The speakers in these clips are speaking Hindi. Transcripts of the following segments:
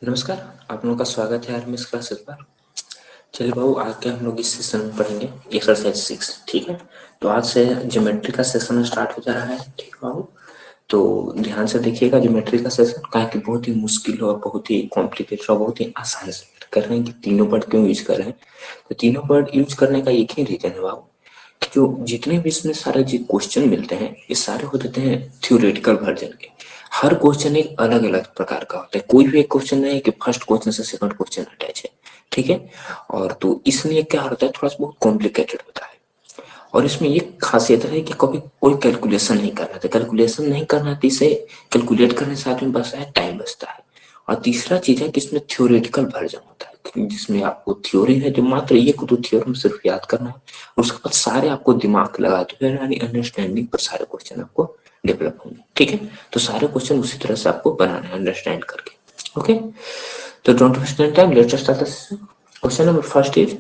नमस्कार, आप लोगों का स्वागत है आरएमएस क्लासेस पर। चलिए बाबू, आज के हम लोग इस सेशन में पढ़ेंगे एक्सरसाइज 6। ठीक है, तो आज से ज्योमेट्री का सेशन स्टार्ट हो जा रहा है। ठीक है बाबू, तो ध्यान से देखिएगा ज्योमेट्री का सेशन, काहे कि बहुत ही मुश्किल और बहुत ही कॉम्प्लिकेटेड और बहुत ही आसान से कर रहे हैं कि तीनों वर्ड क्यों यूज कर रहे हैं। तो तीनों वर्ड यूज करने का एक ही रीजन है बाबू, कि जो जितने भी इसमें सारे जो क्वेश्चन मिलते हैं ये सारे हो जाते हैं थ्योरेटिकल वर्जन के। हर क्वेश्चन एक अलग अलग प्रकार का होता है, कोई भी एक क्वेश्चन नहीं है कि फर्स्ट क्वेश्चन से सेकंड क्वेश्चन अटैच है। ठीक है, और तो इसलिए क्या होता है, थोड़ा सा बहुत कॉम्प्लिकेटेड होता है। और इसमें एक खासियत है कि कभी कोई कैलकुलेशन नहीं करना था, कैलकुलेशन नहीं करना था, इसे कैलकुलेट करने से आदमी बचता है, टाइम बचता है। और तीसरा चीज है कि इसमें थ्योरेटिकल वर्जन होता है, जिसमें आपको थ्योरी है जो मात्र एक दो थ्योरम सिर्फ याद करना है, उसके बाद सारे आपको दिमाग लगाते हुए यानी अंडरस्टैंडिंग पर सारे क्वेश्चन आपको डेवलप होंगे। ठीक है, तो सारे क्वेश्चन उसी तरह से आपको बनाना है अंडरस्टैंड करके। ओके, तो don't waste any time, let's start the question number first is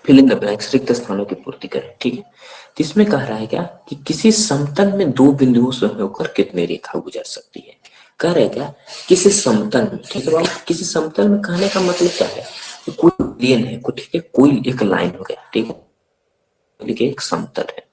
fill in the blanks, रिक्त स्थानों की पूर्ति करें। ठीक है, तो इसमें कह रहा है क्या कि किसी समतल में दो बिंदुओं से होकर कितनी रेखा गुजर सकती है। कह रहे क्या, किसी समतल में। ठीक है बाबू, किसी समतल में कहने का मतलब क्या है कि कोई प्लेन है, ठीक है, कोई एक लाइन हो गया। ठीक है, देखिए एक समतल है।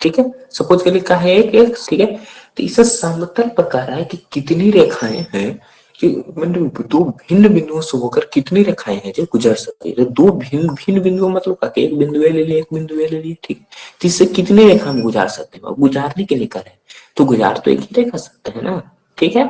ठीक है, सपोज के लिए कहा है एक, ठीक है, तो इसे समतल पर कह रहा है कि कितनी रेखाएं हैं कि मतलब दो भिन्न बिंदुओं से होकर कितनी रेखाएं हैं जो गुजर सकती है। तो दो भिन्न भिन्न बिंदुओं मतलब का एक बिंदु ए ले लिए, एक बिंदु ए ले लिए। ठीक, तो इससे कितनी रेखा हम गुजार सकते हैं, गुजारने के लिए करें तो गुजार तो एक ही रेखा सकते हैं ना। ठीक है,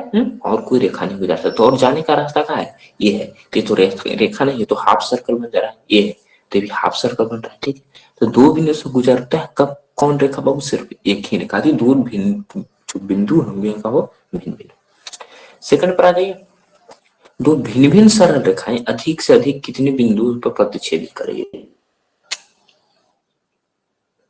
और कोई रेखा नहीं गुजार सकते। और जाने का रास्ता कहाँ है, ये है। तो रेखा नहीं है तो हाफ सर्कल बन जा रहा है, ये है तो भी हाफ सर्कल बन रहा है। ठीक है, तो दो बिंदु से गुजरता है कब कौन रेखा बाबू, सिर्फ एक ही रेखा थी, दो भिन्न जो बिंदु होंगे का वो भिन्न भिन्न। सेकंड पर आ जाइए, दो भिन्न भिन्न सरल रेखाएं अधिक से अधिक कितने बिंदु पर प्रतिच्छेदित करेगी।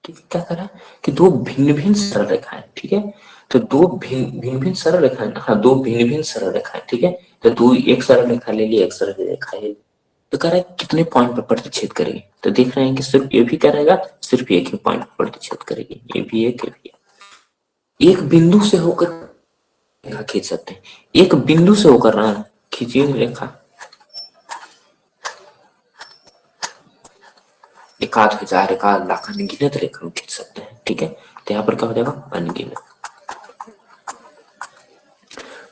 ठीक है, क्या करा कि दो भिन्न भिन्न सरल रेखाएं। ठीक है, तो दो भिन्न भिन्न सरल रेखाएं, हाँ दो भिन्न भिन्न सरल रेखाएं। ठीक है, तो दो एक सरल रेखा ले ली, एक सरल रेखा ले ली, तो कह रहा है कितने पॉइंट पर प्रतिच्छेद करेगी। तो देख रहे हैं कि सिर्फ ये भी क्या रहेगा, सिर्फ एक ही पॉइंट पर प्रतिच्छेद करेगी, ये भी एक, ये भी एक बिंदु से होकर रेखा खींच सकते हैं। एक बिंदु से होकर ना खींचिए रेखा, एकाध हजार एकाध लाख अनगिनत रेखा हम खींच सकते हैं। ठीक है, तो यहाँ पर क्या हो जाएगा, अनगिनत।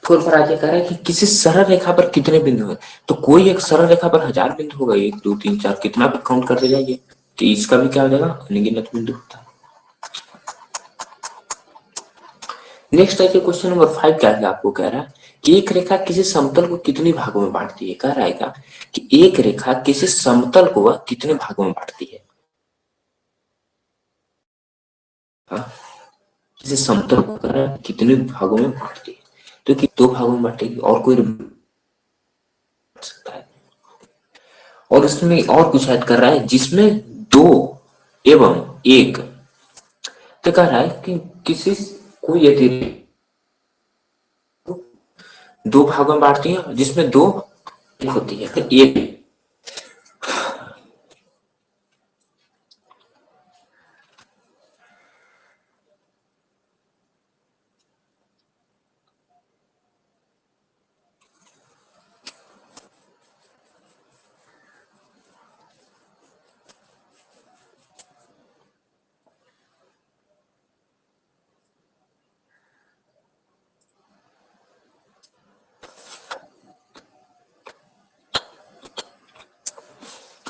फोर पर आगे कह रहा है कि किसी सरल रेखा पर कितने बिंदु हैं। तो कोई एक सरल रेखा पर 1000 बिंदु होगा, एक दो तीन चार कितना भी काउंट करते जाइए, तो इसका भी क्या हो जाएगा, अनगिनत बिंदु होता है। नेक्स्ट है क्वेश्चन नंबर 5, क्या है आपको कह रहा है कि एक रेखा किसी समतल को कितने भागों में बांटती है। कह रहा है क्या कि एक रेखा किसी समतल को वह कितने भागों में बांटती है। हाँ? किसी समतल को कह रहा है कितने भागों में बांटती है, तो कि दो भागों में बांटेगी और कोई बांट सकता है। और इसमें और कुछ ऐड कर रहा है जिसमें दो एवं एक, तो कह रहा है कि किसी को यदि दो भागों में बांटती है जिसमें दो होती है, फिर एक।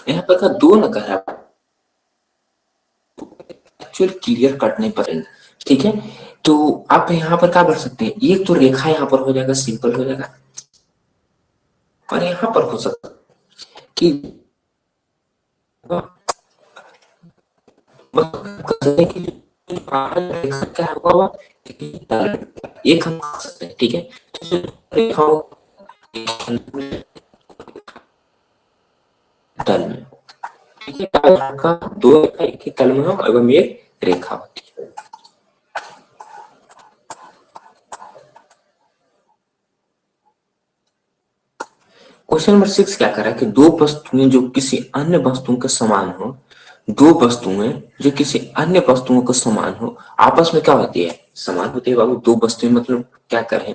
यहाँ पर का दो न कह रहा, एक्चुअली क्लियर कट नहीं पड़ेगा। ठीक है, तो आप यहाँ पर क्या बढ़ सकते हैं, एक तो रेखा यहाँ पर हो जाएगा, सिंपल हो जाएगा। और यहाँ पर हो सकता कि रेखा क्या होगा, एक हम कर सकते हैं। ठीक है, तो रेखा तल में, ठीक है, का दो रेखा एक ही तल में हो एवं एक रेखा होती है। क्वेश्चन नंबर 6 क्या कर रहा है कि दो वस्तुएं जो किसी अन्य वस्तुओं के समान हो, दो वस्तुएं जो किसी अन्य वस्तुओं के समान हो आपस में क्या होती है, समान होते हैं बाबू। दो वस्तुएं मतलब क्या करें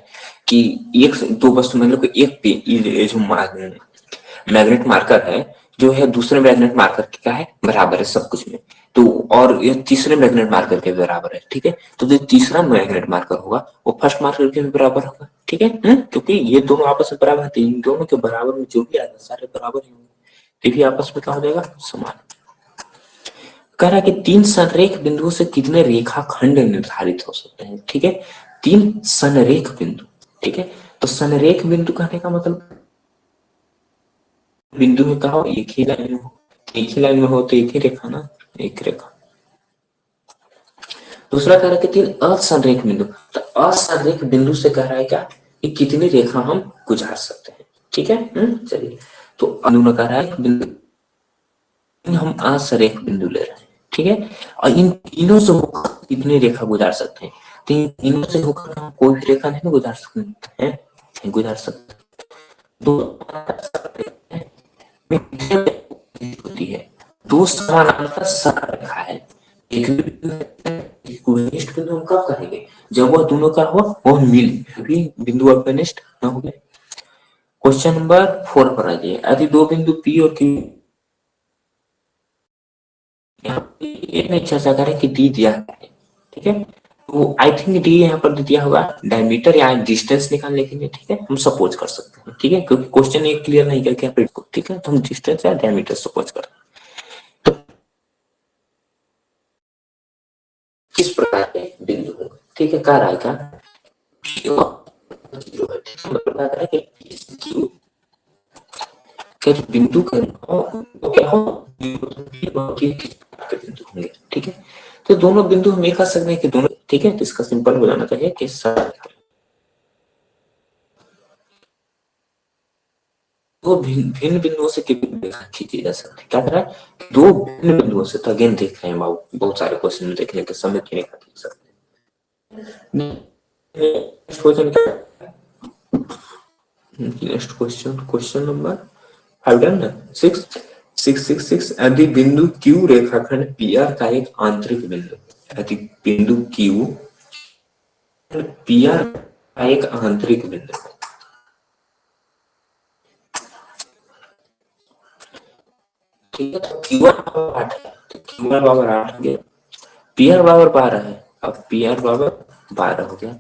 कि एक दो वस्तु मतलब एक पे ये जो मैग्नेट मार्कर है जो है दूसरे मैग्नेट मार्कर के क्या है बराबर है सब कुछ में। तो और ये तीसरे मैग्नेट मार्कर के बराबर है, ठीक है। तो जो तीसरा मैग्नेट मार्कर होगा वो फर्स्ट मार्कर के भी बराबर होगा, ठीक है। क्योंकि ये दोनों आपस में बराबर है, इन दोनों के बराबर में जो भी आएगा सारे बराबर ही होंगे, तो भी आपस में क्या हो जाएगा समान। कह रहा है कि तीन संरेख बिंदुओं से कितने रेखाखंड निर्धारित हो सकते हैं, ठीक है। तीन संरेख बिंदु, ठीक है। तो संरेख बिंदु कहने का मतलब बिंदु में कहा एक ही लाइन में हो, एक ही लाइन में हो तो एक ही रेखा ना, एक रेखा। दूसरा कह रहा है कि तीन असंरेख बिंदु, तो असंरेख बिंदु से कह रहा है क्या कि कितनी रेखा हम गुजार सकते हैं, ठीक है। चलिए, तो अनुना कह रहा है बिंदु हम असंरेख बिंदु ले रहे हैं, ठीक है। और इन तीनों से होकर कितनी रेखा गुजार सकते हैं, तो इन तीनों से होकर हम कोई रेखा नहीं गुजार सकते हैं, नहीं गुजार सकते। दो होती है, दो समानांतर रेखा है, एक घनिष्ठ बिंदु हम कब कहेंगे जब वह दोनों का हो वह मिल भी बिंदु घनिष्ठ न हो गए। क्वेश्चन नंबर 4 पर आ जाइए। यदि दो बिंदु P और Q नहीं चर्चा करें कि डी दिया है, ठीक है। तो आई थिंक डी यहाँ पर दिया होगा डायमीटर या डिस्टेंस निकालने के लिए, ठीक है। हम सपोज कर सकते हैं, ठीक है, क्योंकि क्वेश्चन ये क्लियर नहीं करके आप इसको, ठीक है, तो हम डिस्टेंस या डायमीटर सपोज करते हैं। तो किस प्रकार के बिंदु होंगे, ठीक है। कह रहा है क्या बिंदु का क्या हो बिंदु होंगे, ठीक है। तो दोनों बिंदु हम ये कह सकते हैं कि दोनों, ठीक है। तो इसका सिंपल हो जाना चाहिए कि दो भिन्न बिंदुओं से कितनी रेखा खींची जा सकती है। क्या कर रहा है, दो भिन्न बिंदुओं से, तो अगेन देख रहे हैं बहुत सारे क्वेश्चन देखने के समय की रेखा खींच सकते हैं। नेक्स्ट क्वेश्चन क्या, next question, question number 5 done है। 6 यदि बिंदु Q रेखाखंड PR का एक आंतरिक बिंदु, यदि बिंदु Q PR का एक आंतरिक बिंदु, ठीक है। तो Q बराबर 8 है, तो Q बराबर 8 हो गया, PR बराबर 12 है, अब PR बराबर 12 हो गया।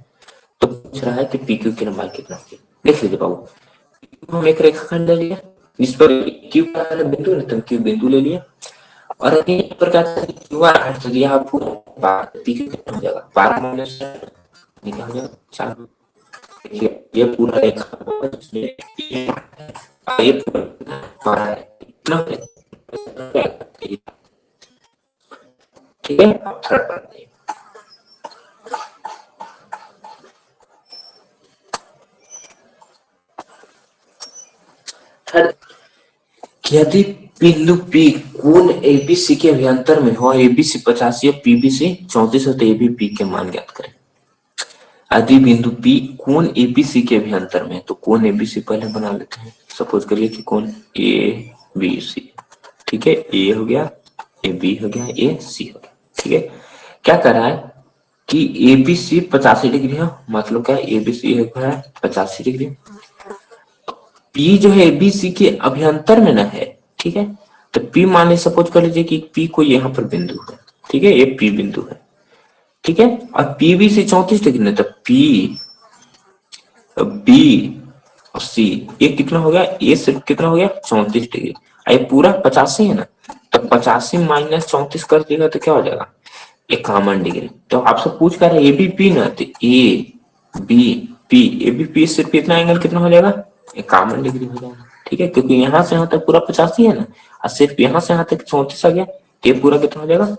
तो पूछ रहा है कि PQ की लंबाई कितना होगी। देख लीजिए बाबू, हम एक रेखाखंड ले लिया जिस पर Q का बिंदु है, तो Q बिंदु ले लिया, और एक प्रकार से QR हट तो दिया आपको, PQ कितना हो जाएगा 12 माइनस क्या हो जाएगा 4। देखिए ये पूरा रेखा ये पूरा है कितना, ठीक है। थर्ड, यदि बिंदु P कोण ABC के अभ्यंतर में हो, ABC 85 और PBC 34 है, तो AB P के मान ज्ञात करें। यदि बिंदु P कोण ABC के अभ्यंतर में, तो कोण ABC पहले बना लेते हैं। सपोज करिए कि कोण ABC, ठीक है, A हो गया, AB हो गया, AC हो गया, ठीक है। क्या कर रहा है कि ABC 85 डिग्री है, मतलब क्या ABC है 85 डिग्री। P जो है ABC के अभ्यंतर में ना है, ठीक है। तो P मान लीजिए, सपोज कर लीजिए कि P को यहाँ पर बिंदु है, ठीक है, ये P बिंदु है, ठीक है। और PB से 34 डिग्री, तो P B और C ये कितना हो गया, ये सिर्फ कितना हो गया 34 डिग्री, ये पूरा 85 है ना, तो 85 माइनस 34 कर देगा तो क्या हो जाएगा 51 डिग्री। तो आपसे पूछ कर रहे ABP ना, तो ABP ABP सिर्फ इतना एंगल कितना हो जाएगा 51 डिग्री हो जाएगा, ठीक है। क्योंकि यहाँ से यहाँ तक पूरा 85 है ना, और सिर्फ यहाँ से यहाँ तक 34 आ गया, तो ये पूरा कितना हो जाएगा,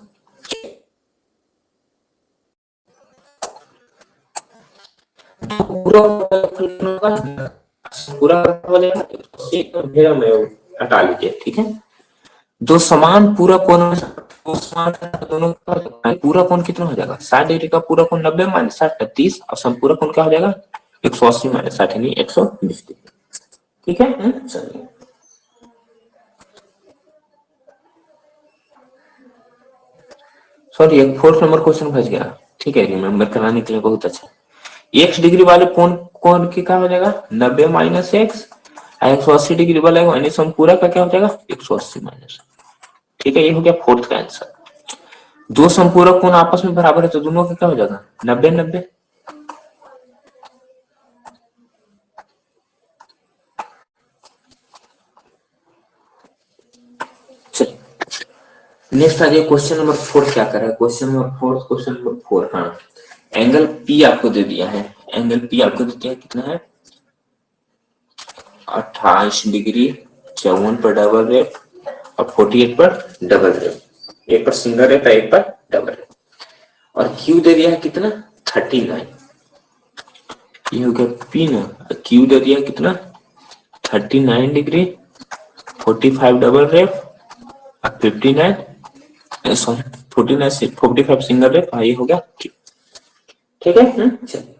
पूरा पूरा हो जाएगा, हटा लीजिए, ठीक है। दो समान पूरा कोण, दोनों का पूरा कोण कितना हो जाएगा 60 डिग्री का पूरा कोण 90 माइनस 60 30, और संपूरा कोण क्या हो जाएगा 180 माइनस 60 यानी 120 डिग्री, ठीक है। चलिए, सॉरी एक 4th नंबर क्वेश्चन फंस गया, ठीक है, रिमेम्बर कराने के लिए बहुत अच्छा। एक्स डिग्री वाले कोण कोण की क्या हो जाएगा 90 माइनस एक्स, 180 डिग्री वाला यानी समपूरा का क्या हो जाएगा 180 माइनस। ठीक है, ये हो गया फोर्थ का आंसर। दो समपूरक कोण आपस में बराबर है तो दोनों का क्या हो जाएगा 90 90। नेक्स्ट आ जाइए क्वेश्चन नंबर 4 क्या कर रहा है। क्वेश्चन नंबर 4 हाँ, एंगल पी आपको दे दिया है। एंगल पी आपको दे दिया है कितना है 28 डिग्री 54 पर डबल रेट और 48 पर डबल रेट, एक पर सिंगल रेट एक पर डबल रेट। और क्यू दे दिया है कितना 39। ये हो गया पी ना, क्यू दे दिया कितना 39 डिग्री 45 डबल रेट और 59 सॉरी 49 से 45 सिंगल रेट। ये हो गया क्यू। ठीक है, चलिए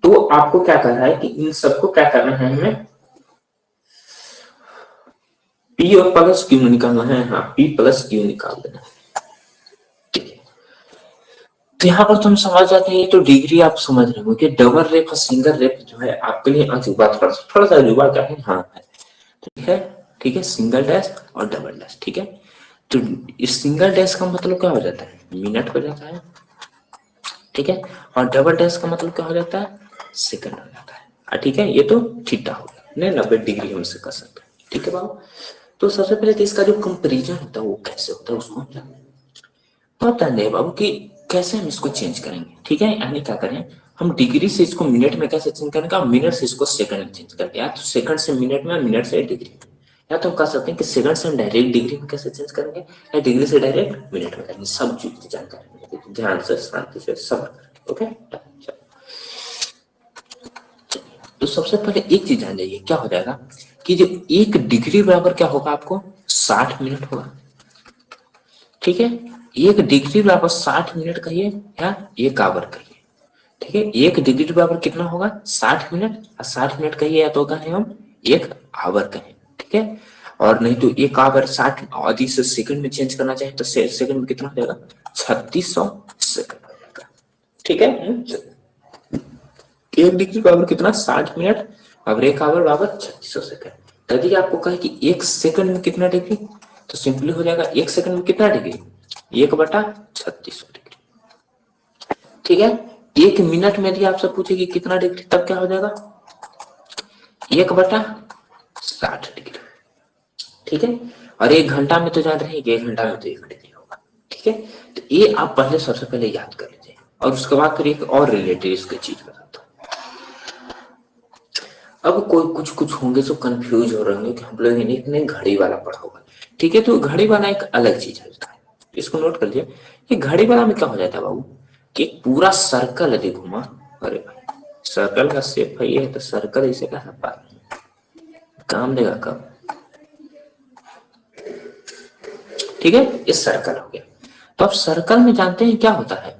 तो आपको क्या करना है कि इन सबको क्या करना है हमें पी और प्लस क्यू निकालना है। हाँ, पी प्लस क्यू निकाल देना है। तो यहाँ पर तुम समझ जाते हैं, तो डिग्री आप समझ रहे हो कि डबल रेप और सिंगल रेप जो है आपके लिए अजूबा, थोड़ा सा अजूबा क्या है। हाँ है, ठीक है, ठीक है, सिंगल डैश और डबल डैश। ठीक है, तो इस सिंगल डैश का मतलब क्या हो जाता है मिनट हो जाता है। ठीक है, और डबल डैश का मतलब क्या हो जाता है सेकंड हो जाता है। ठीक है, ये तो थीटा हो गया, नहीं 90 डिग्री हम से कर सकते हैं। ठीक है बाबू, तो सबसे पहले तो इसका जो कंपेरिजन होता है वो कैसे होता है उसको हम जानते हैं। पता नहीं बाबू कि कैसे हम इसको चेंज करेंगे। ठीक है, यानी क्या करें हम डिग्री से इसको मिनट में कैसे चेंज करेंगे, मिनट से इसको सेकंड में चेंज करके, या तो सेकंड से मिनट में, मिनट से डिग्री में, या तो हम कह सकते हैं कि सेकंड से हम डायरेक्ट डिग्री में कैसे चेंज करेंगे या डिग्री से डायरेक्ट मिनट में करेंगे। सब चीज की जानकारी ध्यान से शांति से सब। ओके, तो सबसे पहले एक चीज जान जाइए क्या हो जाएगा कि जो एक डिग्री बराबर क्या होगा आपको 60 मिनट होगा। ठीक है, एक डिग्री बराबर 60 मिनट कहिए या एक आवर कहिए। ठीक है, एक डिग्री बराबर कितना होगा 60 मिनट, और 60 मिनट कहिए या तो कहें हम एक आवर कहें। ठीक है, और नहीं तो एक आवर 60 आदि से सेकंड में चेंज करना चाहे तो सेकंड में कितना हो जाएगा 3600 सेकंड हो जाएगा। ठीक है, एक डिग्री बराबर कितना 60 मिनट और एक आवर बराबर 3600 सेकंड। यदि आपको कहे कि एक सेकंड में कितना डिग्री, तो सिंपली हो जाएगा एक सेकंड में कितना डिग्री 1/3600 डिग्री। ठीक है, एक मिनट में यदि आपसे पूछे कि कितना डिग्री, तब क्या हो जाएगा 1/60 डिग्री। ठीक है, और एक घंटा में तो जान रहे हैं कि एक घंटा में तो 1 डिग्री होगा। ठीक है, तो ये आप पहले सबसे पहले याद कर लीजिए, और उसके बाद फिर एक और रिलेटेड इसकी चीज बताता हूं। अब कोई कुछ कुछ होंगे जो कंफ्यूज हो रहे होंगे कि हम लोग ने घड़ी वाला पढ़ा होगा। ठीक है, तो घड़ी वाला एक अलग चीज है, इसको नोट कर लीजिए कि घड़ी वाला में क्या हो जाता है बाबू कि पूरा सर्कल यदि घुमा, अरे भाई सर्कल का शेप है ये, तो सर्कल इसे कैसा पार काम देगा कब। ठीक है, ये सर्कल हो गया। तो अब सर्कल में जानते हैं क्या होता है,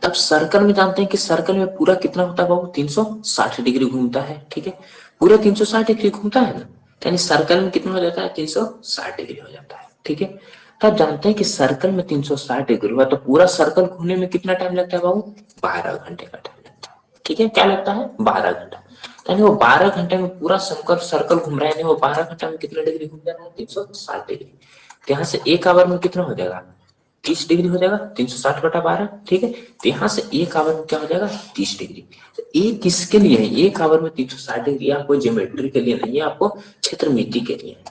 तब सर्कल में जानते हैं कि सर्कल में पूरा कितना होता है बाबू 360 डिग्री घूमता है। ठीक है, पूरा 360 डिग्री घूमता है ना, यानी सर्कल में कितना हो जाता है 360 डिग्री हो जाता है। ठीक है, तब जानते हैं कि सर्कल में 360 डिग्री हुआ तो पूरा सर्कल घूमने में कितना टाइम लगता है बाबू 12 घंटे का टाइम लगता है। ठीक है, क्या लगता है 12 घंटा, यानी वो 12 घंटे में पूरा सर्कल घूम रहा है, वो 12 घंटा में कितना डिग्री घूम जा रहा है 360 डिग्री। यहाँ से एक आवर में कितना हो जाएगा 30 डिग्री हो जाएगा 360/12। ठीक है, तो यहाँ से एक आवर में क्या हो जाएगा 30 डिग्री। तो एक किसके लिए है, एक आवर में 360 डिग्री आपको ज्योमेट्री के लिए नहीं है, आपको क्षेत्रमिति के लिए है।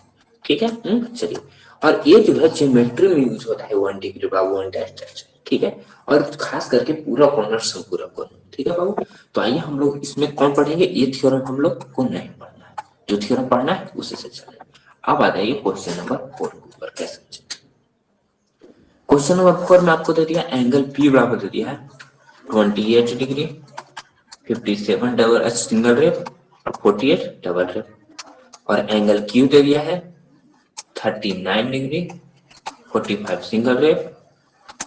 ठीक है, चलिए, और ये जो है ज्योमेट्री में यूज होता है 1 डिग्री बाबू 1 डैश। ठीक है, और खास करके पूरा कॉर्नर संपूरक कोण। ठीक है बाबू, तो आइए हम लोग इसमें कौन पढ़ेंगे, ये थ्योरम हम लोग को नहीं पढ़ना है, जो थ्योरम पढ़ना है उसी से चलेंगे। अब आ जाइए क्वेश्चन नंबर 4 के ऊपर कैसे। क्वेश्चन नंबर 4 में आपको दे दिया एंगल पी बराबर दे दिया है 28 डिग्री 57 डबल सिंगल रेप और 48 डबल रेप, और एंगल क्यू दे दिया है 39 डिग्री 45 सिंगल रेप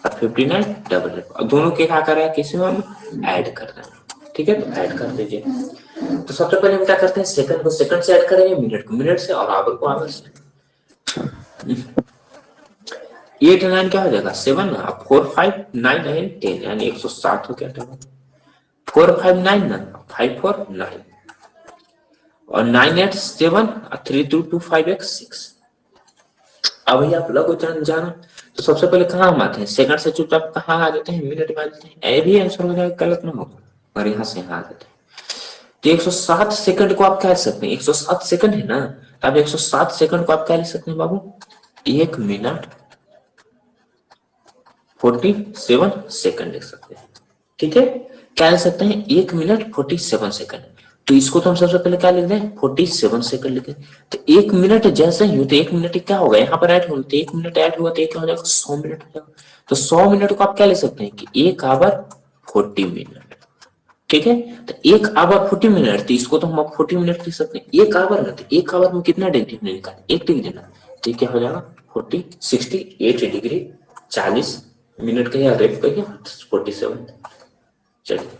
और 59 डबल रेप। अब दोनों के क्या कर रहा है, किसी में हम ऐड कर रहे हैं। ठीक है, तो ऐड कर दीजिए। तो सबसे पहले हम क्या करते हैं, सेकंड को सेकंड से ऐड करेंगे, मिनट को मिनट से, और आवर को आवर से। 8 9 क्या हो जाएगा 7 ना, 4 5 9 9 10 यानी 160 हो गया था। 4 5 9 ना, 5 4 9 और 9 8 7 और 3 2 2 5 x 6। अब भैया आप लोग जाना, तो सबसे पहले कहाँ हम आते हैं, सेकंड से चुपचाप कहाँ आ जाते हैं, मिनट में आ जाते हैं, ए भी आंसर हो जाएगा, गलत ना होगा। और यहाँ से यहाँ आ जाते हैं, तो 107 सेकंड को आप क्या लिख सकते हैं, 107 सेकंड है ना, अब 107 सेकंड को आप क्या लिख सकते हैं बाबू, 1 मिनट 47 सेकंड लिख सकते हैं। ठीक है, क्या लिख सकते हैं, 1 मिनट 47 सेकंड। तो इसको तो हम सबसे पहले क्या लिख दें, 47 सेकंड लिखें। तो 1 मिनट जैसे ही हो, तो 1 मिनट क्या होगा, यहाँ पर ऐड हो, तो 1 मिनट ऐड हुआ तो क्या हो जाएगा, 100 मिनट हो जाएगा। तो 100 मिनट को आप क्या ले सकते हैं कि 1 आवर 40 मिनट। ठीक है, तो 1 आवर 40 मिनट, तो इसको तो हम अब 40 मिनट लिख सकते हैं। 1 आवर ना, तो 1 आवर में कितना डिग्री हमने निकाला, 1 डिग्री ना, तो क्या हो जाएगा 40 68 डिग्री 40 मिनट का, या रेप का 47। चलिए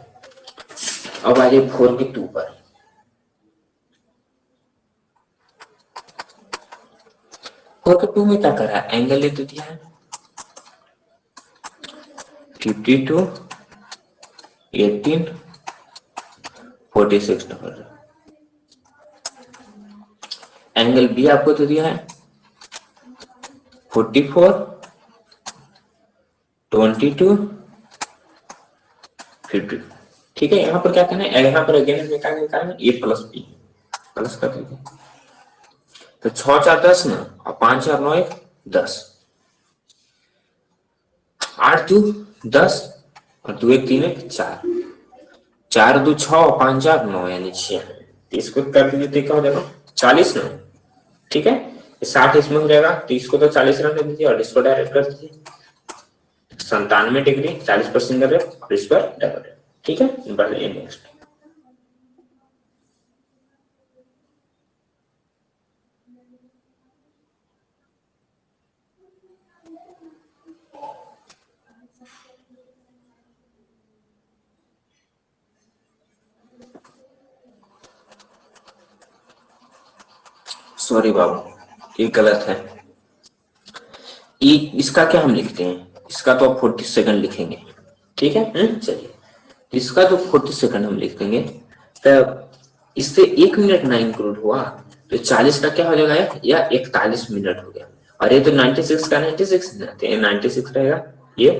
अब आ जाइए 4 के 2 पर। 4 के 2 में क्या कर रहा है, एंगल ले दिया है 52 18 46 डिग्री। एंगल बी आपको तो दिया है 44 22 50। ठीक है, यहाँ पर क्या करना है, यहाँ पर अगेन हमें क्या निकालना है, ए प्लस बी, प्लस कर दीजिए। तो 6 4 10 ना, और 5 4 9 1 10, 8 2 10 और 2 1 3 1 4, 4 2 6 और 5 4 9 यानी 6। तो इसको कर दीजिए तो क्या हो जाएगा 40 ना। ठीक है, 60 इसमें हो जाएगा, तो इसको तो 40 रखने दीजिए और इसको डायरेक्ट कर दीजिए 97 डिग्री 40 सिंगल रेप और इस पर डबल रेप। ठीक है, बढ़िए नेक्स्ट। सॉरी बाबू, ये गलत है। इसका क्या हम लिखते हैं, इसका तो आप 40 सेकंड लिखेंगे। ठीक है, चलिए इसका तो 40 सेकंड हम लिख देंगे। तो इससे 1 मिनट ना इंक्लूड हुआ, तो 40 का क्या हो जाएगा, या 41 मिनट हो गया। और ये तो 96 का 96 ना, तो 96 रहेगा। ये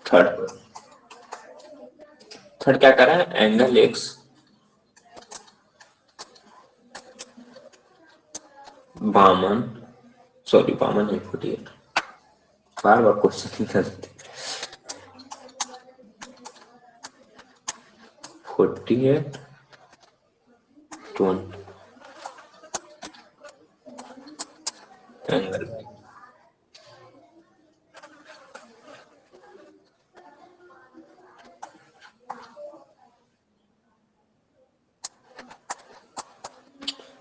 थर्ड थर्ड क्या कर रहा है, एंगल एक्स बामन, सॉरी बामन नहीं 48, बार बार क्वेश्चन नहीं करते। 48 20 एंगल,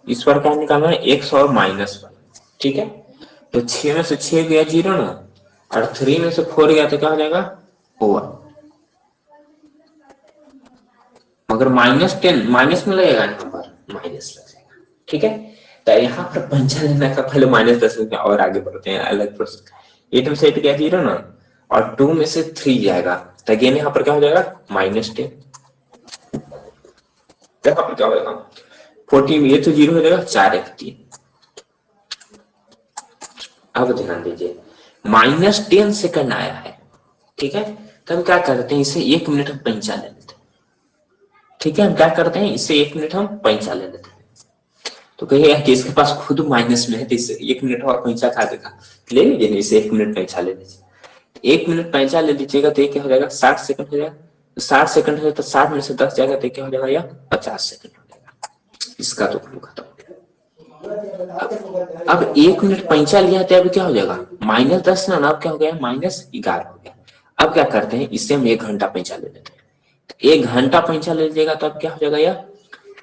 इस पर क्या निकालना है, एक्स और माइनस 1। ठीक है, तो 6 में से 6 गया 0 ना, और 3 में से 4 गया तो क्या हो जाएगा 4, मगर -10 माइनस में लगेगा, यहाँ पर माइनस लग जाएगा। ठीक है, तो यहाँ पर पंचा लेना का पहले -10 में और आगे बढ़ते हैं, अलग प्रश्न। 8 में से 8 गया 0 ना, और 2 में से 3 जाएगा, तो अगेन यहाँ पर क्या हो जाएगा -10। यहाँ पर क्या हो जाएगा 14 में ये तो 0 हो जाएगा, 4 1 3। अब ध्यान दीजिए -10 सेकंड आया है। ठीक है, तो हम क्या करते हैं, इसे 1 मिनट हम पंचा ले लेते हैं। ठीक है, हम क्या करते हैं, इसे 1 मिनट हम पंचा ले लेते हैं। तो कहिएगा कि इसके पास खुद माइनस में है, तो इसे 1 मिनट और पैंचा खा देगा, ले लीजिए इसे 1 मिनट पैंचा ले लीजिए। 1 मिनट पैंचा ले लीजिएगा तो ये क्या हो जाएगा 60 सेकंड हो जाएगा। तो 60 सेकंड हो, तो 60 में से 10 जाएगा तो क्या हो जाएगा, या 50 सेकंड हो जाएगा। इसका तो खत्म हो गया। अब 1 मिनट पैंचा लिया तो अब क्या हो जाएगा -10 ना, अब क्या हो गया -11 हो गया। अब क्या करते हैं, इससे हम 1 घंटा पैंचा ले लेते हैं। 1 घंटा पैंचा ले लीजिएगा तो अब क्या हो जाएगा, यार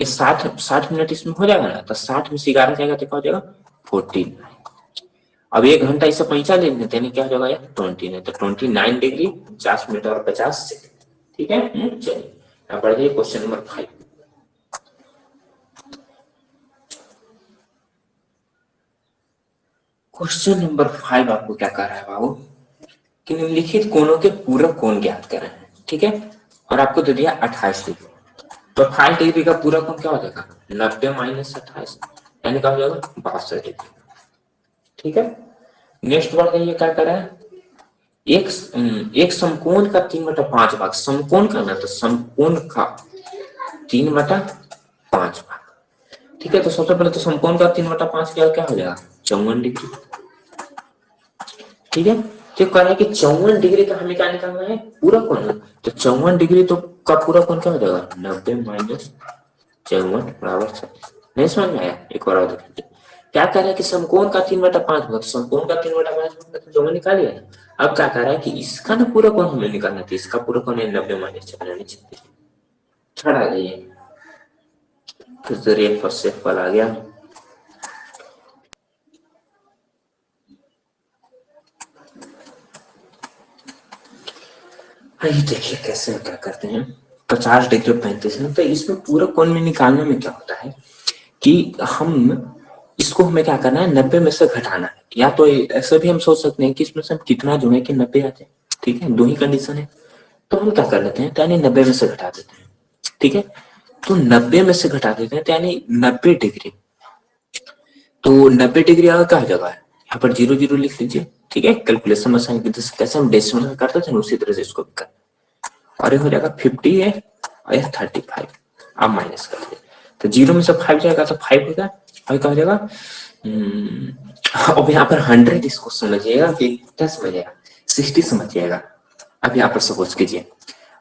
ये 60 मिनट इसमें हो जाएगा ना, तो 60 में से 11 जाएगा तो क्या हो जाएगा 14। अब 1 घंटा इससे पैंचा ले लेते हैं, क्या हो जाएगा यार 29, तो 29 डिग्री 50 मिनट और 50 सेकंड। ठीक है, चलिए अब बढ़ जाइए क्वेश्चन नंबर 5। क्वेश्चन नंबर 5 आपको क्या कर रहा है बाबू कि निम्नलिखित कोणों के पूरक कोण ज्ञात करें, ठीक है। और आपको दे दिया 28 डिग्री, तो 5 डिग्री का पूरा कोण क्या हो जाएगा 90 माइनस 28, यानी क्या हो जाएगा 62 डिग्री, ठीक है। नेक्स्ट बार देखिए क्या कर रहा है, एक समकोण का 3/5 भाग, समकोण का ना तो समकोण का 3/5 भाग, ठीक है। तो सबसे पहले तो समकोण का 3/5 क्या हो जाएगा 54 डिग्री, ठीक है। तो कह रहा है कि 54 डिग्री का हमें क्या निकालना है पूरा कोण, तो 54 डिग्री तो का पूरा कोण क्या हो जाएगा 90 माइनस 54 बराबर 36। नहीं समझ में आया, एक और देख लीजिए। क्या कह रहा है कि समकोण का 3/5 भाग, समकोण का 3/5 भाग तो 54 निकाल लिया। अब क्या कह रहा है कि इसका ना पूरा कोण हमें निकालना था, इसका पूरा कोण है 90 माइनस 56 छड़ा जाइए, फिर से रेट पर सेफ पर आ गया। आइए देखिए कैसे हम क्या करते हैं, 50 डिग्री 35 है, तो इसमें पूरा कोण में निकालने में क्या होता है कि हम इसको हमें क्या करना है 90 में से घटाना है, या तो ऐसा भी हम सोच सकते हैं कि इसमें से हम कितना जोड़े कि 90 आ जाए, ठीक है। दो ही कंडीशन है, तो हम क्या कर लेते हैं यानी 90 में से घटा देते हैं, ठीक है। तो 90 में से घटा देते हैं यानी 90 डिग्री, तो 90 डिग्री अगर क्या जगह है यहाँ पर 0 0 लिख लीजिए, ठीक है। कैलकुलेशन में साइन कैसे हम डेसिमल में करते थे उसी तरह से इसको भी कर, और ये हो जाएगा 50 है और यह 35, आप माइनस कर दीजिए, तो 0 में से 5 जाएगा तो 5 होगा, और क्या हो जाएगा अब यहाँ पर 100 इसको समझिएगा कि क्या समझिएगा 60 समझिएगा। अब यहाँ पर सपोज कीजिए,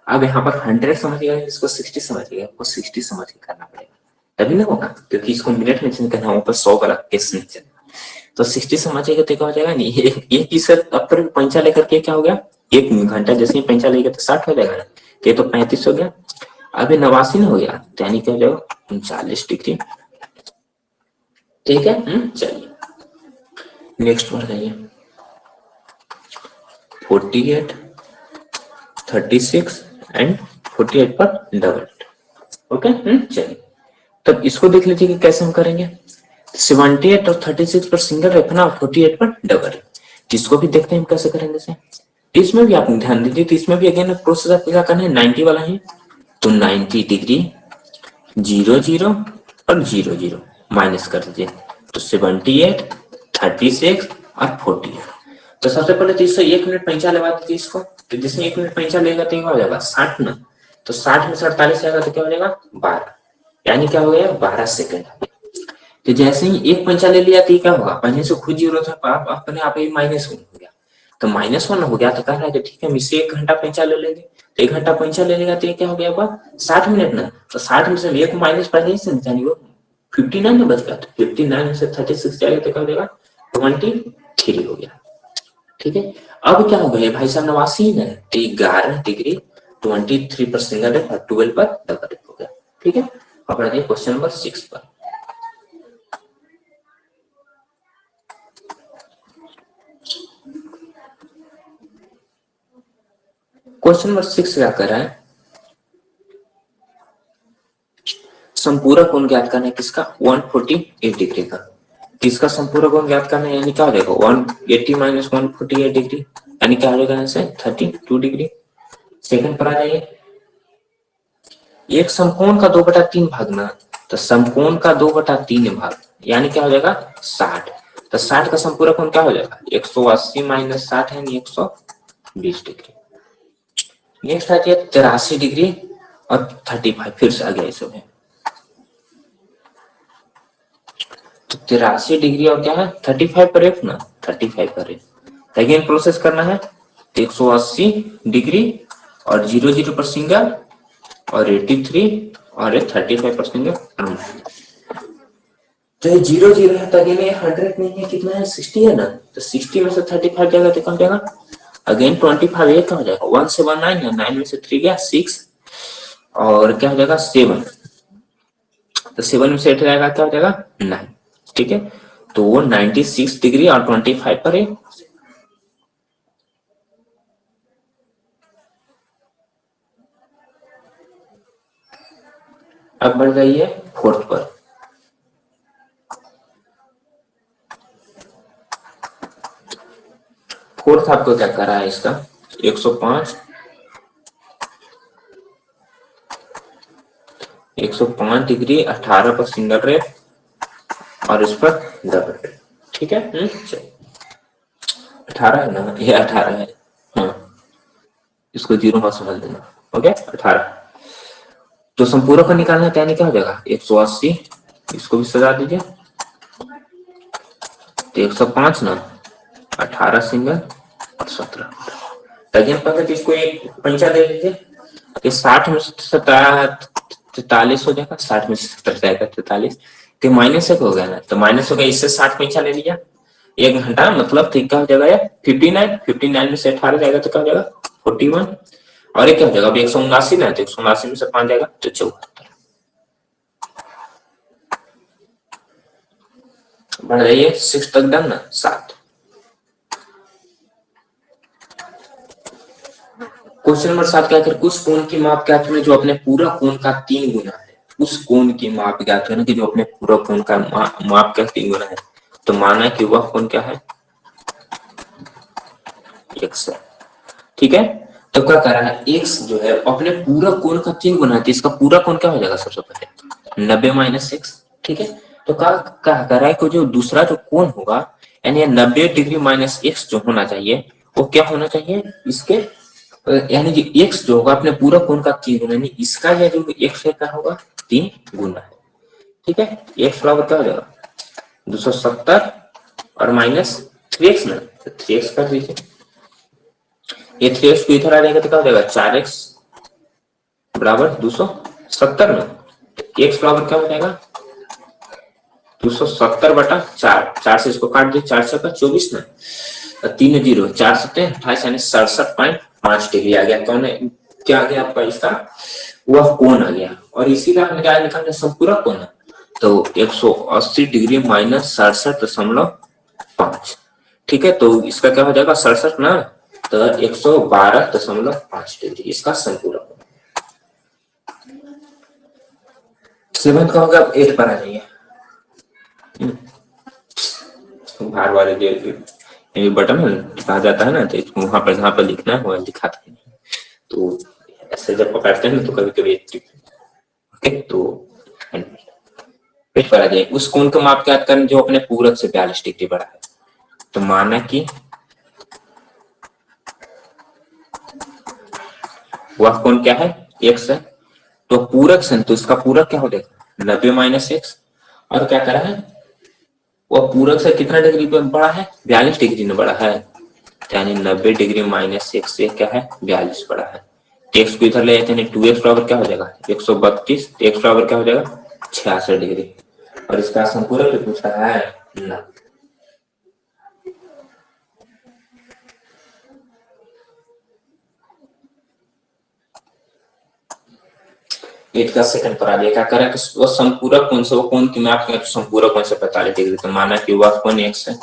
अब यहाँ पर 100 समझिएगा, इसको 60 समझिएगा, आपको 60 समझ के करना पड़ेगा तभी ना होगा, क्योंकि इसको मिनट में चेंज करना, ऊपर 100 वाला केस नहीं चलना। तो 60 समझिएगा तो क्या हो जाएगा नहीं, एक ही सर अब तक पंचा लेकर के क्या हो गया 1 घंटा जैसे ही पंचा लेगा तो 60 हो जाएगा ना, तो ये तो 35 हो गया। अभी 89 ना हो गया, यानी क्या हो जाएगा 39 डिग्री, ठीक है। चलिए नेक्स्ट बढ़ जाइए, 48 36 एंड 48 पर डबल, ओके। चलिए तब इसको देख लीजिए कि कैसे हम करेंगे, 78 और 36 पर सिंगल रखना और 48 पर डबल, इसको भी देखते हैं हम कैसे करेंगे से। इसमें भी आप ध्यान दीजिए, तो इसमें भी अगेन प्रोसेस आपको क्या करना है 90 वाला है, तो 90 डिग्री 0 0 और 0 0 माइनस कर दीजिए, तो 78 36 और 48। तो सबसे पहले तो इससे 1 मिनट पैंचा लगा दीजिए इसको, तो जिसमें 1 मिनट पैंचा लेगा तो क्या हो जाएगा 60 ना, तो 60 में से 48 आएगा तो क्या हो जाएगा 12, यानी क्या हो गया 12 सेकंड। तो जैसे ही एक पंचा ले लिया तो क्या होगा पहले से खुद जीरो था, आप अपने आप ही -1 हो गया, तो -1 हो गया, तो कह रहा है कि ठीक है हम इससे 1 घंटा पंचा ले लेंगे, तो 1 घंटा पंचा ले लेगा तो ये क्या हो गया 60 मिनट ना, तो 60 में से एक माइनस पहले से यानी वो 59 में बच गया, तो 59 में से 36 जाएगा तो क्या हो जाएगा 23 हो गया, ठीक है। अब क्या हो गया भाई साहब 89 है, तो 11 डिग्री 23 पर सिंगल है और 12 पर डबल हो गया, ठीक है। अब बढ़ते हैं क्वेश्चन नंबर 6 पर। क्वेश्चन नंबर 6 क्या कर रहा है, संपूरक कोण ज्ञात करना है किसका 148 डिग्री का, किसका संपूरक कोण ज्ञात करना है, यानी क्या हो जाएगा 180 माइनस 148 डिग्री, यानी क्या हो जाएगा आंसर 32 डिग्री। सेकंड पर आ जाइए, एक समकोण का 2/3 भाग ना, तो समकोण का 2/3 भाग यानी क्या हो जाएगा 60, तो 60 का संपूरक कोण क्या हो जाएगा 180 माइनस 60 यानी 120 डिग्री। नेक्स्ट आती है 83 डिग्री और 35, फिर से आ गया इस समय, तो 83 डिग्री और क्या है 35 पर एफ ना, 35 पर एफ अगेन प्रोसेस करना है, 180 डिग्री और 0 0 पर सिंगल और 83 और 35 पर सिंगल, तो ये 0 0 है तो अगेन ये 100 नहीं है, कितना है 60 है ना, तो 60 में से 35 जाएगा तो कौन जाएगा अगेन 25, ये क्या हो जाएगा 1 से 1 9 है, 9 में से 3 गया 6 और क्या हो जाएगा 7, तो 7 में से 8 जाएगा क्या हो जाएगा 9, ठीक है। तो वो 96 डिग्री और 25 पर है। अब बढ़ जाइए फोर्थ पर, फोर्थ आपको क्या करा है इसका 105 डिग्री 18 पर सिंगल रेट और इस पर डबल रेट। ठीक है, चलिए 18 है ना, ये 18 है। हाँ, इसको जीरो मत समझ देना। ओके 18। तो संपूरक को निकालना है, यानी क्या हो जाएगा 180, इसको भी सजा दीजिए। तो 105 ना 18 सिंगल और 17 तजन पकड़, इसको एक पंचा दे दीजिए। ये 60 में 43 हो जाएगा, 60 में 70 जाएगा 43, तो माइनस एक हो गया ना, तो माइनस हो गया, इससे 60 पंचा ले लिया, 1 घंटा मतलब ठीक क्या हो जाएगा 59 में से 18 जाएगा तो क्या हो जाएगा 41, और ये क्या हो जाएगा अभी 179 ना, तो 179 में से 5 जाएगा तो 74। बढ़ जाइए 6 तक डन ना, 7। क्वेश्चन नंबर 7 क्या कर, उस कोण की माप ज्ञात करें जो अपने पूरा कोण का 3 गुना है। उस कोण की माप ज्ञात करें कि जो अपने पूरा कोण का माप का 3 गुना है। तो माना कि वह कोण क्या है x है। ठीक है, तो क्या कर रहा है x जो है अपने पूरा कोण का 3 गुना है, तो इसका पूरा कोण क्या हो जाएगा सबसे पहले 90 माइनस x। ठीक है, तो क्या कर रहा है कि जो दूसरा जो कोण होगा यानी 90 डिग्री माइनस x जो होना चाहिए वो क्या होना चाहिए इसके, यानी कि x जो होगा अपने पूरा कोण का 3 गुना, यानी इसका यह जो x है क्या होगा 3 गुना है। ठीक है, x बराबर क्या हो जाएगा 270 और माइनस 3x ना, तो 3x कर दीजिए। ये 3x को इधर आ जाएगा तो क्या हो जाएगा 4x बराबर 270 ना, x बराबर क्या हो जाएगा 270 बटा 4, 4 से इसको काट दिए, 4 से 24 ना, 3 0 4 7 28 यानी 67.5 डिग्री आ गया। कौन है क्या आ गया आपका इसका वह कोण आ गया, और इसी का हमने क्या निकालना संपूरक कोण, तो 180 डिग्री माइनस 67.5। ठीक है, तो इसका क्या हो जाएगा 67 ना, तो 112.5 डिग्री इसका संपूरक। 7 का होगा 8 पर आ जाइए। बार बार ये बटन लिखा जाता है ना, तो वहां पर जहां पर लिखना है वह लिखाता है, तो ऐसे जब पकड़ते हैं तो कभी कभी तो पेट पर आ जाए। उस कोण का माप ज्ञात करें जो अपने पूरक से 42 डिग्री बड़ा है। तो माना कि वह कोण क्या है x है, तो पूरक से तो इसका पूरक क्या हो जाएगा 90 माइनस x, और क्या करा है वह पूरक से कितना डिग्री पे बड़ा है 42 डिग्री में बड़ा है, यानी 90 डिग्री माइनस x से क्या है 42 बड़ा है। x को इधर ले जाते हैं 2x बराबर क्या हो जाएगा 132, x बराबर क्या हो जाएगा 66 डिग्री, और इसका संपूरक भी पूछ रहा है ना। एट का सेकंड पर आ गया, क्या करें कि वो संपूरक कोण से वो कोण की मैप में संपूरक कोण से 45 डिग्री, तो माना कि वह कोण x है,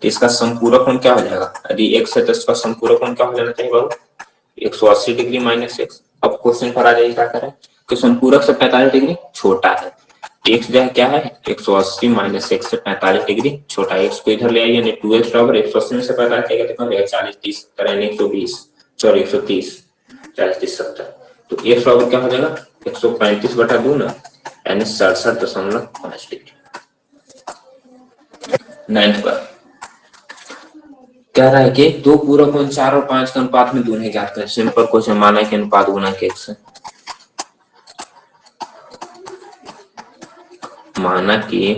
तो इसका संपूरक कोण क्या हो जाएगा, यदि x है तो इसका संपूरक कोण क्या हो जाना चाहिए बाबू 180 डिग्री माइनस x। अब क्वेश्चन पर आ जाइए क्या करें कि संपूरक से 45 डिग्री छोटा है, x जो है क्या है 180 माइनस x से 45 डिग्री छोटा है, x को इधर ले आइए यानी 2x बराबर 180 में से 45 जाएगा तो कितना 40 30 120 सॉरी 130 40 30 70, तो x बराबर क्या हो जाएगा 135 बटा 2 ना, यानी 67.5 डिग्री। 9th पर कह रहा है कि दो पूरक कोण 4 और 5 के अनुपात में दूरी ज्ञात करें। सिंपल क्वेश्चन, माना कि अनुपात गुना के x है, माना कि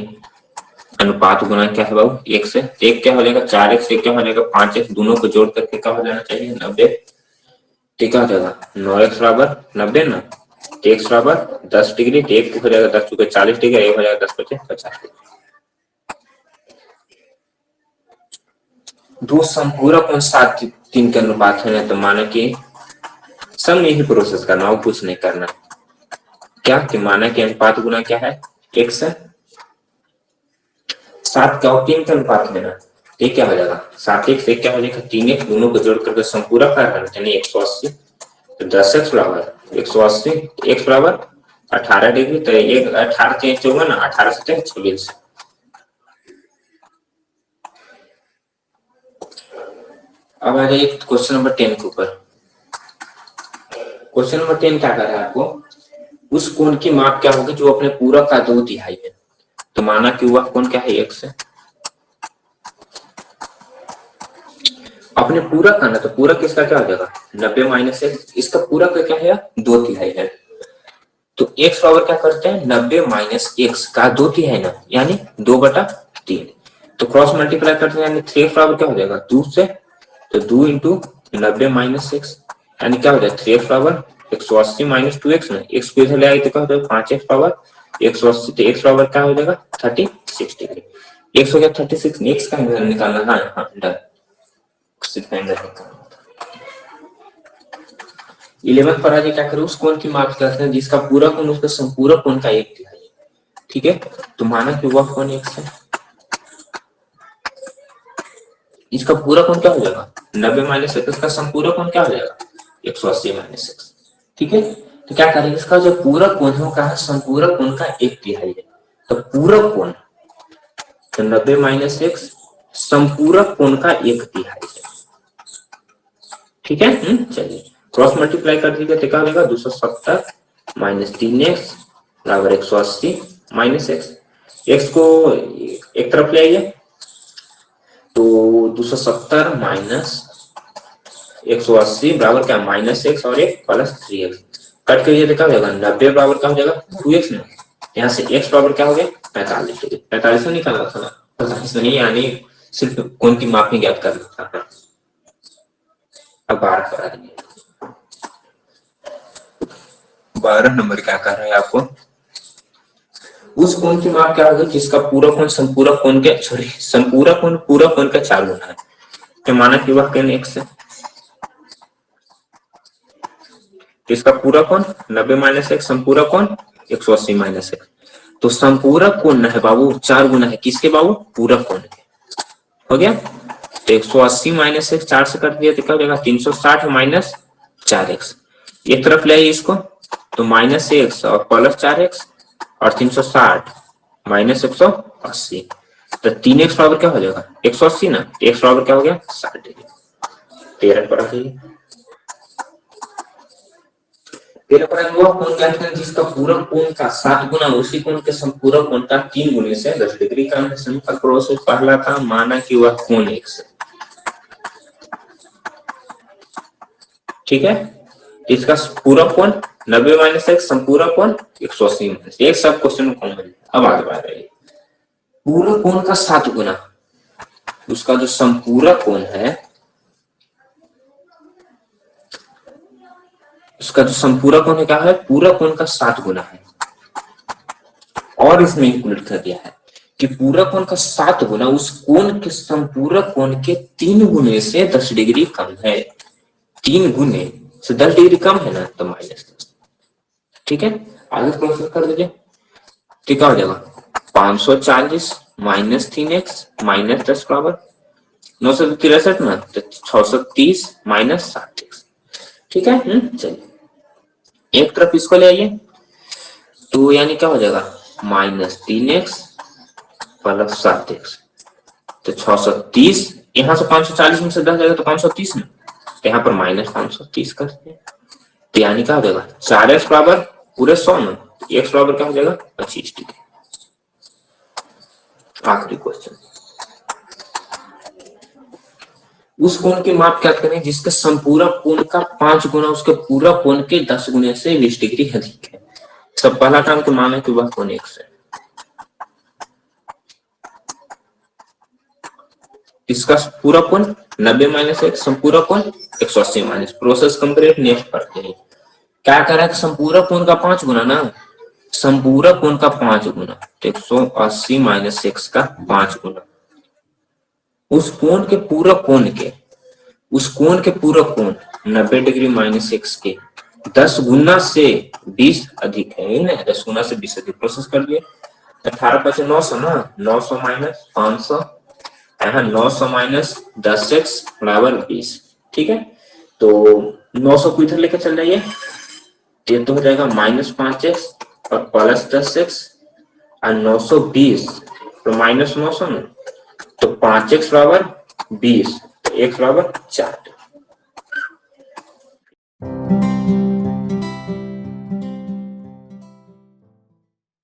अनुपात गुना क्या है बाबू x है, एक क्या हो जाएगा 4x, एक क्या हो जाएगा 5x, दोनों को जोड़ करके क्या हो जाना चाहिए 90, ठीक हो जाएगा 9x बराबर 90 ना, x बराबर 10 डिग्री, एक हो जाएगा 10 चुके 40 डिग्री, एक हो जाएगा 10 बचे 50 डिग्री। दो संपूरक कोण 7 3 के अनुपात है, तो माना कि सब में ही प्रोसेस करना हो, कुछ नहीं करना। क्या कि माना कि अनुपात गुना क्या है x है, 7 का और 3 का अनुपात लेना, ये क्या हो जाएगा 7x, एक क्या हो जाएगा 3x, दोनों को जोड़ करके संपूरक कर रहा है 180, तो 10x बराबर 180, x बराबर 18 डिग्री, तो एक 18 चेंज होगा ना, 18 से 26, अब आ जाइए क्वेश्चन नंबर 10 के ऊपर। क्वेश्चन नंबर 10 क्या कर रहा है आपको, उस कोण की माप क्या होगी जो अपने पूरक का 2/3 है। तो माना कि वह कोण क्या है, x है। अपने पूरक का ना, तो पूरक इसका क्या हो जाएगा 90 माइनस एक्स, इसका पूरक क्या है 2/3 है। तो x बराबर क्या करते हैं 90 माइनस एक्स का 2/3 ना, यानी 2/3। तो क्रॉस मल्टीप्लाई करते हैं, यानी 3x बराबर क्या हो जाएगा 2 से, तो 2 इंटू 90 माइनस एक्स, यानी क्या हो जाएगा 3x बराबर 180 माइनस 2x ना, x को इधर ले आए तो क्या हो जाएगा 5x बराबर 180, तो x बराबर क्या हो जाएगा 36 डिग्री। x हो गया 36, x का एंगल निकालना। हाँ डन, सिर्फ एंगल निकालना। 11 पर आगे क्या करें, उस कोण की माप करते हैं जिसका पूरा कोण उसका संपूरक कोण का 1/3 है। ठीक है, तो माना कि वह कोण x है, इसका पूरा कोण क्या हो जाएगा 90 माइनस एक्स, का संपूरक कोण क्या हो जाएगा 180 माइनस एक्स। ठीक है, तो क्या करेंगे, इसका जो पूरक कोण है वो क्या है संपूरक कोण का 1/3 है। तो पूरक कोण तो 90 माइनस एक्स संपूरक कोण का 1/3 है। ठीक है, चलिए क्रॉस मल्टीप्लाई कर दीजिए तो क्या हो जाएगा 270 माइनस 3x बराबर 180 माइनस एक्स। एक्स को एक तरफ ले आइए, तो 270 माइनस 180 बराबर क्या माइनस एक्स और एक प्लस 3x। कट करिए तो क्या हो जाएगा 90 बराबर क्या हो जाएगा 2x में, यहाँ से x बराबर क्या हो गया 45 डिग्री। 45 में निकालना था ना, 45 में नहीं, यानी सिर्फ कोण की माप में ज्ञात करना था। अब 12 पर आ जाइए, 12 नंबर क्या कर रहा है आपको, उस कोण की माप क्या होगी जिसका पूरा कोण संपूरक कोण के सॉरी संपूरक कोण पूरा कोण का 4 गुना है। तो माना कि वह कोण x है, इसका पूरा कोण 90 माइनस एक्स, संपूरक कोण 180 माइनस एक्स। तो संपूरक कोण है बाबू 4 गुना है किसके बाबू, पूरक कोण के। हो गया, तो 180 माइनस एक्स 4 से कर दिया तो क्या हो जाएगा 360 माइनस 4x। एक तरफ ले आइए इसको, तो माइनस एक्स और प्लस 4x और 360 माइनस 180, तो 3x बराबर क्या हो जाएगा 180 ना, x बराबर क्या हो गया 60 डिग्री। 13 पर आ जाइए, 13 पर वह कोण कहते हैं जिसका पूरक कोण का 7 गुना उसी कोण के संपूरक कोण का 3 गुने से 10 डिग्री कम है। सिंपल प्रोसेस पहला था, माना कि वह कोण x है। ठीक है, इसका पूरक कोण 90 माइनस एक्स, संपूरक कोण 180 माइनस, एक सब क्वेश्चन में कॉमन है। अब आगे बात है, पूरक कोण का 7 गुना उसका जो संपूरक कोण है, उसका जो संपूरक कोण क्या है पूरक कोण का 7 गुना है। और इसमें इंक्लूड कर दिया है कि पूरक कोण का 7 गुना उस कोण के संपूरक कोण के 3 गुने से 10 डिग्री कम है। 3 गुने से 10 डिग्री कम है ना, तो -10। ठीक है, आगे प्रोसेस कर दीजिए, तो क्या हो जाएगा 540 माइनस 3x माइनस 10 बराबर 963 ना, तो 630 माइनस 7x। ठीक है, चलिए एक तरफ इसको ले आइए, तो यानी क्या हो जाएगा -3x प्लस 7x, तो 630, यहाँ से 540 में से 10 जाएगा तो 530 ना, तो यहाँ पर -530 करते हैं, तो यानी क्या हो जाएगा 4x बराबर पूरे 100 ना, x बराबर क्या हो जाएगा 25 डिग्री। आखिरी क्वेश्चन, उस कोण की माप क्या करें जिसके संपूरक कोण का 5 गुना उसके पूरक कोण के 10 गुने से 20 डिग्री अधिक है। सब पहला काम तो माना कि वह कोण x है, इसका पूरक कोण 90 माइनस एक्स, संपूरक कोण 180 माइनस। प्रोसेस कंप्लीट, नेक्स्ट पढ़ते हैं। क्या करा है संपूरक कोण का 5 गुना ना, संपूरक कोण का 5 गुना, तो 180 माइनस एक्स का 5 गुना उस कोण के पूरक कोण के, उस कोण के पूरक कोण 90 डिग्री माइनस एक्स के 10 गुना से 20 अधिक है ना, 10 गुना से 20 अधिक। प्रोसेस कर दिए, 18 5 900 ना, 900 माइनस 500, यहाँ 900 माइनस 10x बराबर 20। ठीक है, तो 900 को इधर लेकर चल जाइए, तो हो जाएगा -5x और प्लस 10x और 920 तो -900 ना, तो 5x बराबर 20, x बराबर 4।